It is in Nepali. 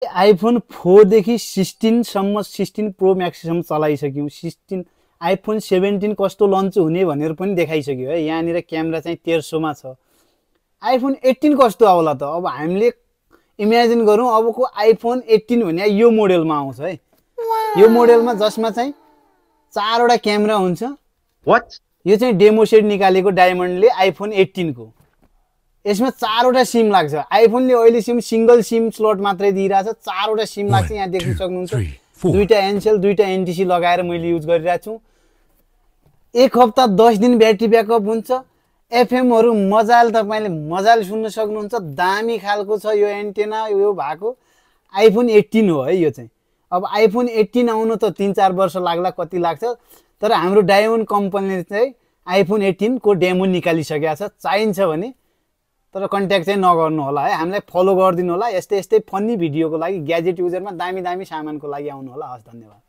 आइफोन 4 देखि 16 सम्म 16 प्रो म्याक्ससम्म चलाइसक्यौँ। 16 आइफोन 17 कस्तो लन्च हुने भनेर पनि देखाइसक्यो है। यहाँनिर क्यामेरा चाहिँ 1300 मा छ। आइफोन 18 कस्तो आउला त? अब हामीले इमेजिन गरौँ अबको आइफोन 18 भने यो मोडेलमा आउँछ है। यो मोडेलमा जसमा चाहिँ 4 वटा क्यामेरा हुन्छ। What? यो चाहिँ डेमो सेट निकालेको डायमन्डले आइफोन 18 को। यसमा 4 वटा सिम लाग्छ। आइफोनले अहिले सिंगल सिम स्लट मात्रै दिइराछ। 4 वटा सिम लाग्छ। यहाँ देख्न सक्नुहुन्छ। दुईटा एनसेल दुईटा एनटीसी लगाएर मैले युज गरिरहेको छु। एक हप्ता 10 दिन ब्याट्री ब्याकअप हुन्छ। एफएमहरु मजाले तपाईले मजाले सुन्न सक्नुहुन्छ। दामी खालको छ यो एन्टेना यो भएको आइफोन 18 हो है यो चाहिँ। अब आइफोन 18 आउन त 3-4 वर्ष लाग्ला कति लाग्छ। तर हाम्रो डायमन्ड कम्पनीले चाहिँ आइफोन 18 को डेमो निकालिसकेको छ। चाहिन्छ भने तर कन्ट्याक्ट चाहिँ नगर्नु होला है। हामीलाई फलो गरिदिनु होला। यस्तै यस्तै फन्नी भिडियोको लागि ग्याजेट युजरमा दामी दामी सामानको लागि आउनु होला। हस् धन्यवाद।